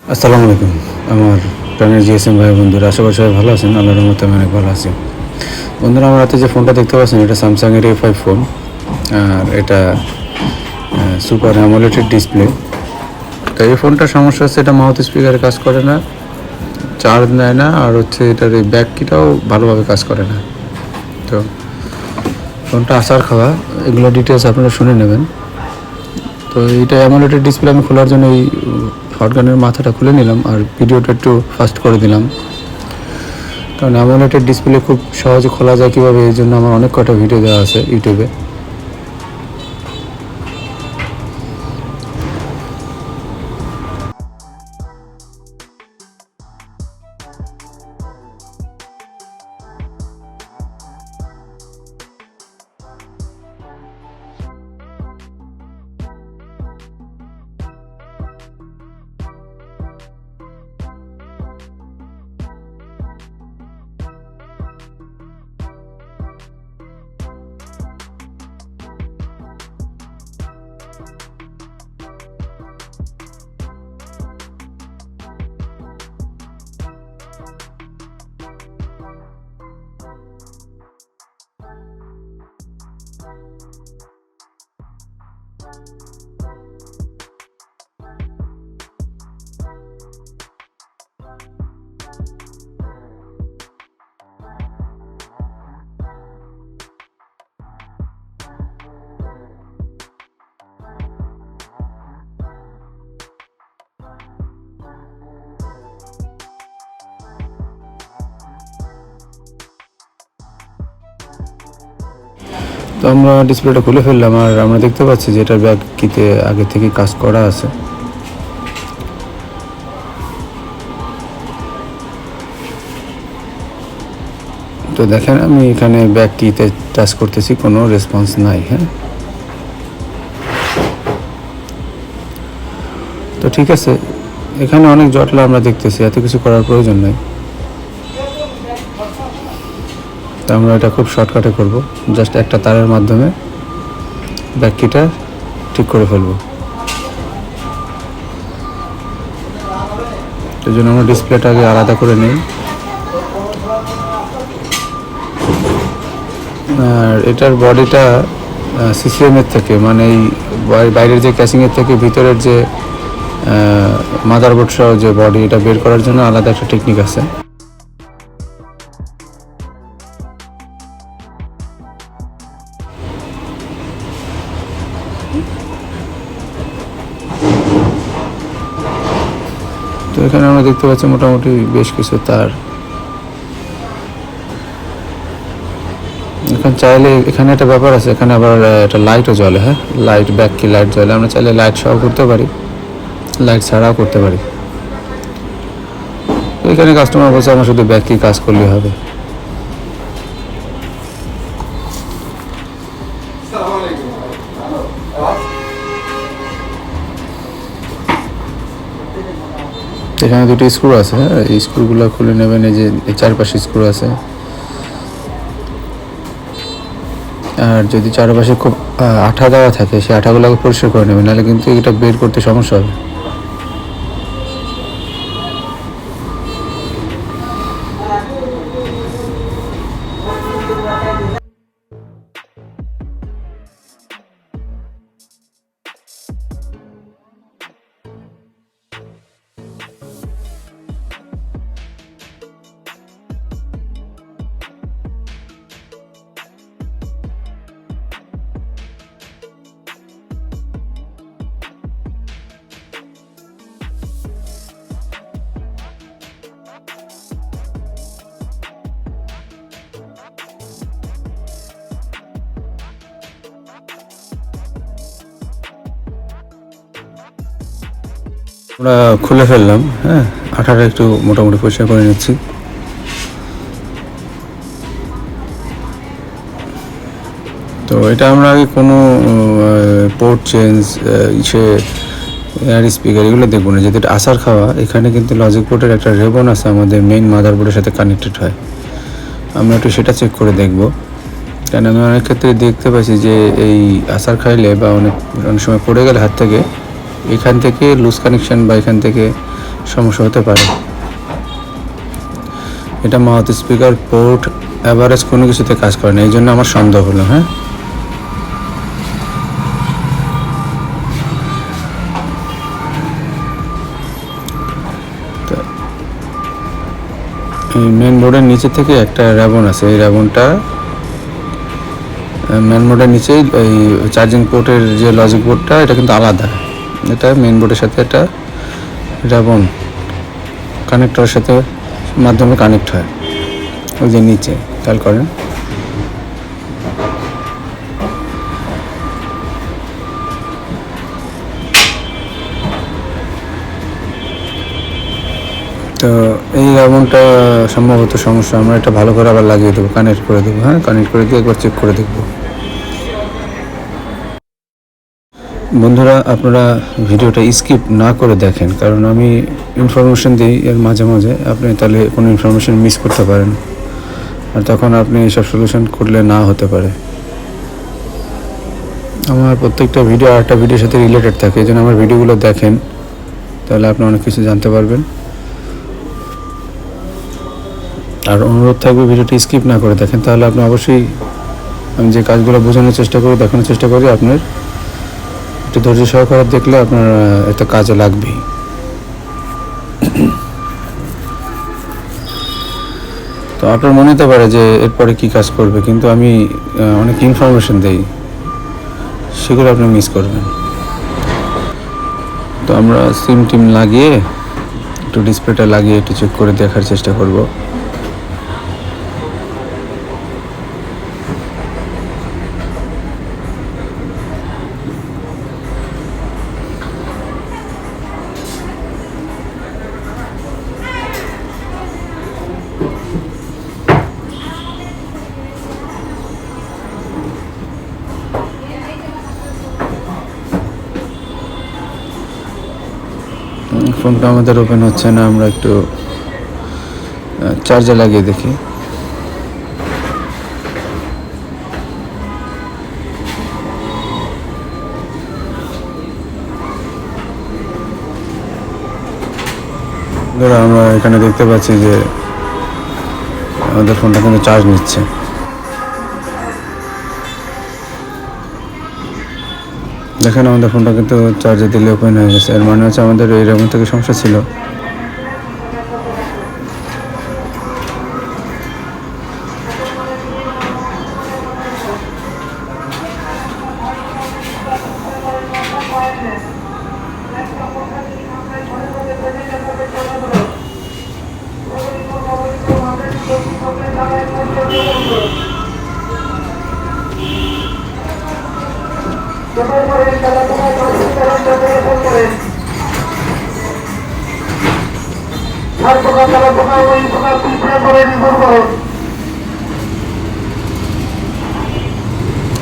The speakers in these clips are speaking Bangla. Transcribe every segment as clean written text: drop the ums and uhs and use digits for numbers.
আসসালামু আলাইকুম আমার প্রাণের এস.এম ভাই বন্ধুরা, আশা করি সবাই ভালো আছেন। আল্লাহর রহমতে আমি অনেক ভালো আছি। বন্ধুরা, আমার হাতে যে ফোনটা দেখতে পাচ্ছেন এটা স্যামসাংয়ের A5 ফোন, আর এটা সুপার অ্যামোলেড ডিসপ্লে। তো এই ফোনটার সমস্যা হচ্ছে এটা মাউথ স্পিকারে কাজ করে না, চার্জ নেয় না, আর হচ্ছে এটার এই ব্যাক কিটাও ভালোভাবে কাজ করে না। তো ফোনটা আসার খাওয়া এগুলো ডিটেলস আপনারা শুনে নেবেন। তো এইটা অ্যামোলেড ডিসপ্লে আমি খোলার জন্য এই শটগানের মাথাটা খুলে নিলাম আর ভিডিওটা একটু ফাস্ট করে দিলাম, কারণ অ্যামোলেড ডিসপ্লে খুব সহজে খোলা যায় কীভাবে, এই জন্য আমার অনেক কটা ভিডিও দেওয়া আছে ইউটিউবে। তো আমরা ডিসপ্লেটা খুলে ফেললাম আর আমরা দেখতে পাচ্ছি যে এটার ব্যাক কিতে আগে থেকে কাজ করা আছে। তো দেখেন আমি এখানে ব্যাক কিতে টাচ করতেছি, কোনো রেসপন্স নাই। হ্যাঁ, তো ঠিক আছে, এখানে অনেক জটলা আমরা দেখতেছি, এত কিছু করার প্রয়োজন নাই। তো আমরা এটা খুব শর্টকাটে করব, জাস্ট একটা তারের মাধ্যমে ব্যাক কিটা ঠিক করে ফেলবো। এই জন্য আমরা ডিসপ্লেটা আগে আলাদা করে নিই, আর এটার বডিটা সিসিএমের থেকে, মানে এই বাইরের যে ক্যাসিংয়ের থেকে ভিতরের যে মাদারবোর্ড সহ যে বডি, এটা বের করার জন্য আলাদা একটা টেকনিক আছে। তো এখানে আমরা দেখতে পাচ্ছি মোটামুটি বেশ কিছু তার। এখন চাইলে এখানে একটা ব্যাপার আছে, এখানে আবার একটা লাইটও জ্বলে। হ্যাঁ, লাইট, ব্যাক কি লাইট জ্বলে। আমরা চাইলে লাইট সহ করতে পারি, লাইট ছাড়াও করতে পারি। এখানে কাস্টমার বলছে আমার শুধু ব্যাক কি কাজ করলেই হবে। এখানে দুটো স্ক্রু আছে। হ্যাঁ, এই স্ক্রুগুলো খুলে নেবেন। এই যে চারপাশে স্ক্রু আছে, আর যদি চারপাশে খুব আঠা দেওয়া থাকে সেই আঠাগুলোকে পরিষ্কার করে নেবেন, নাহলে কিন্তু এটা বের করতে সমস্যা হবে। আমরা খুলে ফেললাম। হ্যাঁ, আঠাটা একটু মোটামুটি পরিষ্কার করে নিচ্ছি। তো এটা আমরা আগে কোনো পোর্ট চেঞ্জ, এয়ার স্পিকার এগুলো দেখবো না, যেহেতু এটা আসার খাওয়া। এখানে কিন্তু লজিক পোর্টের একটা রেবন আছে আমাদের মেইন মাদারবোর্ডের সাথে কানেক্টেড হয়। আমরা একটু সেটা চেক করে দেখব, কারণ আমি অনেক ক্ষেত্রে দেখতে পাচ্ছি যে এই আসার খাইলে বা অনেক সময় পড়ে গেলে হাত থেকে, এখান থেকে লুজ কানেকশান বা এখান থেকে সমস্যা হতে পারে। এটা মাউথ স্পিকার পোর্ট অ্যাভারেজ কোনো কিছুতে কাজ করে না, এই জন্য আমার সন্দেহ হলো। হ্যাঁ, তো এই মেন বোর্ডের নিচে থেকে একটা রেবন আছে, এই রেবনটা মেন বোর্ডের নিচেই এই চার্জিং পোর্টের যে লজিক বোর্ডটা এটা কিন্তু আলাদা, এটা মেন বোর্ডের সাথে এটা রেবন কানেক্টরের সাথে মাধ্যমে কানেক্ট হয়, ওই যে নিচে খেয়াল করেন। তো এই রেবনটা সম্ভবত সমস্যা, আমরা এটা ভালো করে আবার লাগিয়ে দেবো, কানেক্ট করে দেবো। হ্যাঁ, কানেক্ট করে দিয়ে একবার চেক করে দেখবো। বন্ধুরা, আপনারা ভিডিওটা স্কিপ না করে দেখেন, কারণ আমি ইনফরমেশন দিই এর মাঝে মাঝে, আপনি তাহলে কোনো ইনফরমেশন মিস করতে পারেন, আর তখন আপনি এইসব সলিউশন করলে না হতে পারে। আমার প্রত্যেকটা ভিডিও আরেকটা ভিডিওর সাথে রিলেটেড থাকে, এই জন্য আমার ভিডিওগুলো দেখেন, তাহলে আপনি অনেক কিছু জানতে পারবেন। আর অনুরোধ থাকবে ভিডিওটি স্কিপ না করে দেখেন, তাহলে আপনি অবশ্যই আমি যে কাজগুলো বোঝানোর চেষ্টা করি, দেখানোর চেষ্টা করি, আপনার একটু ধৈর্য সহকারে দেখলে আপনার একটা কাজে লাগবেই। তো আপনার মনে হতে পারে যে এরপরে কি কাজ করবে, কিন্তু আমি অনেক ইনফরমেশন দেই, সেগুলো আপনি মিস করবেন। তো আমরা সিম টিম লাগিয়ে একটু ডিসপ্লেটা লাগিয়ে একটু চেক করে দেখার চেষ্টা করব। ফোনটা আমাদের ওপেন হচ্ছে না, আমরা একটু চার্জে লাগিয়ে দেখি। ধরো আমরা এখানে দেখতে পাচ্ছি যে আমাদের ফোনটা কিন্তু চার্জ নিচ্ছে। দেখেন আমাদের ফোনটা কিন্তু চার্জে দিলে ওপেন হয়ে গেছে, এর মানে হচ্ছে আমাদের এই রেবন থেকে সমস্যা ছিল।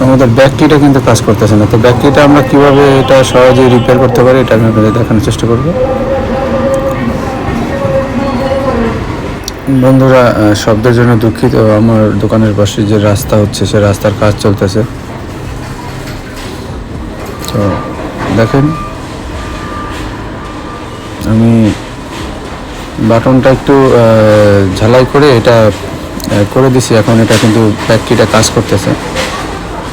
আমাদের ব্যাটারিটা কিন্তু কাজ করতেছে না, তো ব্যাটারিটা আমরা কিভাবে এটা সহজেই রিপেয়ার করতে পারি এটা আমি আপনাদের দেখানোর চেষ্টা করব। বন্ধুরা, শব্দের জন্য দুঃখিত, আমার দোকানের পাশে যে রাস্তা হচ্ছে সে রাস্তার কাজ চলতেছে। তো দেখেন আমি বাটনটা একটু ঝালাই করে এটা করে দিছি, এখন এটা কিন্তু ব্যাটারিটা কাজ করতেছে।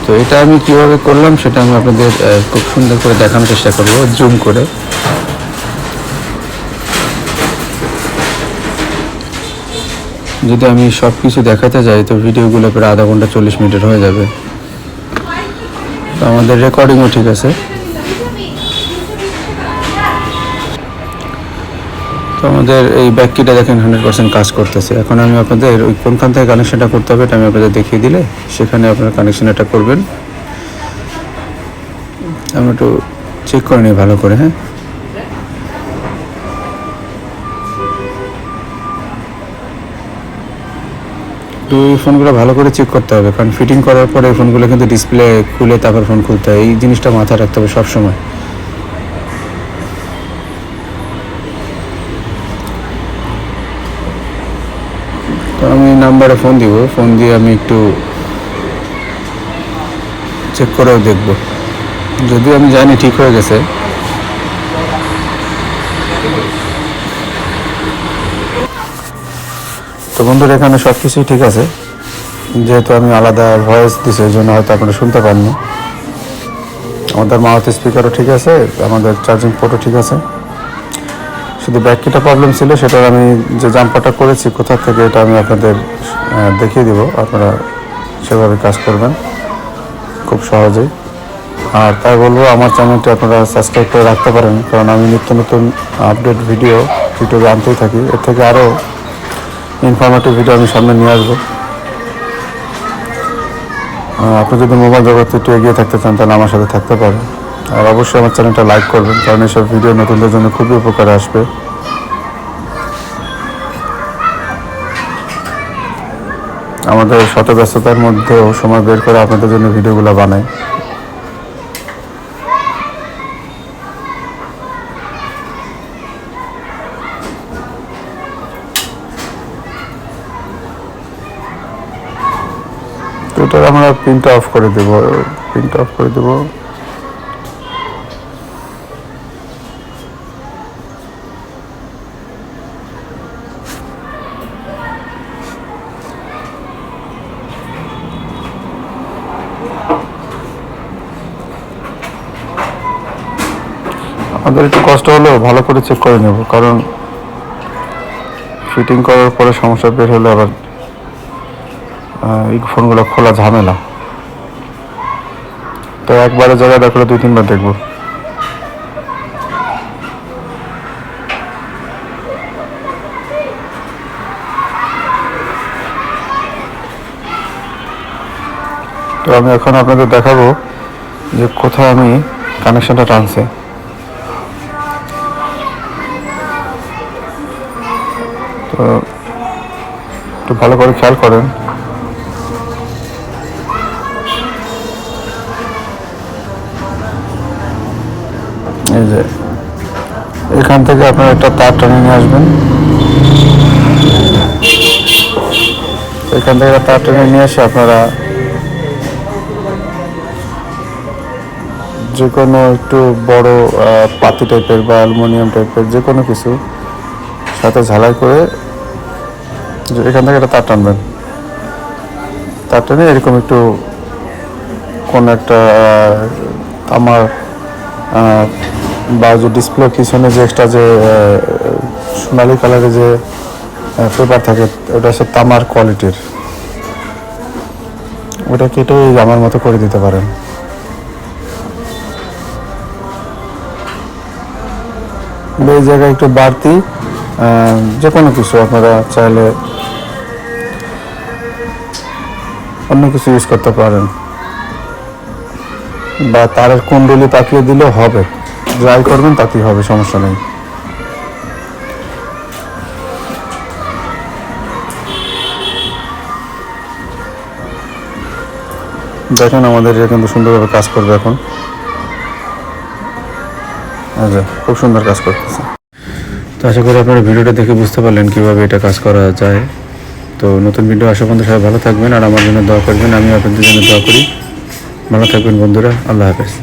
তো এটা আমি কিভাবে করলাম সেটা আমি আপনাদের খুব সুন্দর করে দেখানোর চেষ্টা করব, জুম করে। যদি আমি সব কিছু দেখাতে যাই তো ভিডিওগুলো প্রায় আধা ঘন্টা 40 মিনিটের হয়ে যাবে। তো আমাদের রেকর্ডিংও ঠিক আছে। তো আমাদের এই ব্যাটারিটা দেখেন 100% কাজ করতেছে। এখন আমি আপনাদের ওই কোনখান থেকে কানেকশনটা করতে হবে এটা আমি আপনাদের দেখিয়ে দিলে সেখানে আপনারা কানেকশনটা করবেন। আমি একটু চেক করে নিই ভালো করে। হ্যাঁ, তো এই ফোনগুলো ভালো করে চেক করতে হবে, কারণ ফিটিং করার পরে এই ফোনগুলো কিন্তু ডিসপ্লে খুলে তারপর ফোন খুলতে হয়, এই জিনিসটা মাথায় রাখতে হবে সবসময়। তো আমি নাম্বারে ফোন দিব, ফোন দিয়ে আমি একটু চেক করেও দেখব, যদিও আমি জানি ঠিক হয়ে গেছে। তো বন্ধুরা এখানে সব কিছুই ঠিক আছে, যেহেতু আমি আলাদা ভয়েস দিছি এই জন্য হয়তো আপনারা শুনতে পাননি। আমাদের মাউথ স্পিকারও ঠিক আছে, আমাদের চার্জিং পোর্টও ঠিক আছে। শুধু ব্যাক কিটা প্রবলেম ছিল, সেটার আমি যে জাম্পারটা করেছি কোথা থেকে এটা আমি আপনাদের দেখিয়ে দিব, আপনারা সেভাবে কাজ করবেন খুব সহজেই। আর তাই বলবো আমার চ্যানেলটি আপনারা সাবস্ক্রাইব করে রাখতে পারেন, কারণ আমি নিত্য নতুন আপডেট ভিডিও ইউটিউবে আনতেই থাকি। এর থেকে আরও ইনফরমেটিভ ভিডিও আমি সামনে নিয়ে আসবো। আপনি যদি মোবাইল জগতে একটু এগিয়ে থাকতে চান তাহলে আমার সাথে থাকতে পারেন। আর অবশ্যই আমার চ্যানেলটা লাইক করবেন, কারণ এইসব ভিডিও নতুনদের জন্য খুবই উপকারে আসবে। আমাদের শত ব্যস্ততার মধ্যেও সময় বের করে আপনাদের জন্য ভিডিওগুলো বানাই। তো এটা আমরা পিনটা অফ করে দেব, পিনটা অফ করে দেব। আমাদের একটু কষ্ট হলেও ভালো করে চেক করে নেব, কারণ ফিটিং করার পরে সমস্যা বের হলে আবার এই ফোনগুলো খোলা ঝামেলা। তো একবারে জায়গায় দেখলে 2-3 বার দেখবো। তো আমি এখন আপনাদের দেখাবো যে কোথায় আমি কানেকশনটা টানছি। তো একটু ভালো করে খেয়াল করেন। এই যে এখান থেকে আপনারা একটা তার টেনে নিয়ে আসবেন, এখান থেকে তার টেনে নিয়ে এসে আপনারা যে কোনো একটু বড় পাতি টাইপের বা অ্যালুমিনিয়াম টাইপের যে কোনো কিছু সাথে ঝালাই করে যে এখান থেকে একটা তার টানবেন। তার টেনে এরকম একটু কোনো একটা আমার বা যে ডিসপ্লে পিছনে যে এক্সট্রা যে সোনালি কালারের যে পেপার থাকে, ওটা হচ্ছে তামার কোয়ালিটির, ওটা কেটে আমার মতো করে দিতে পারেন। এই জায়গায় একটু বাড়তি যে কোনো কিছু আপনারা চাইলে অন্য কিছু ইউজ করতে পারেন, বা তারের কুণ্ডলি পাকিয়ে দিলেও হবে, যাই করবেন তাতেই হবে, সমস্যা নেই। দেখেন আমাদের এটা কিন্তু সুন্দরভাবে কাজ করবে এখন। আচ্ছা, খুব সুন্দর কাজ করতেছে। তো আশা করি আপনারা ভিডিওটা দেখে বুঝতে পারলেন কীভাবে এটা কাজ করা যায়। তো নতুন ভিডিও আসা পর্যন্ত সবাই ভালো থাকবেন আর আমার জন্য দোয়া করবেন, আমি আপনাদের জন্য দোয়া করি। ভালো থাকবেন বন্ধুরা, আল্লাহ হাফেজ।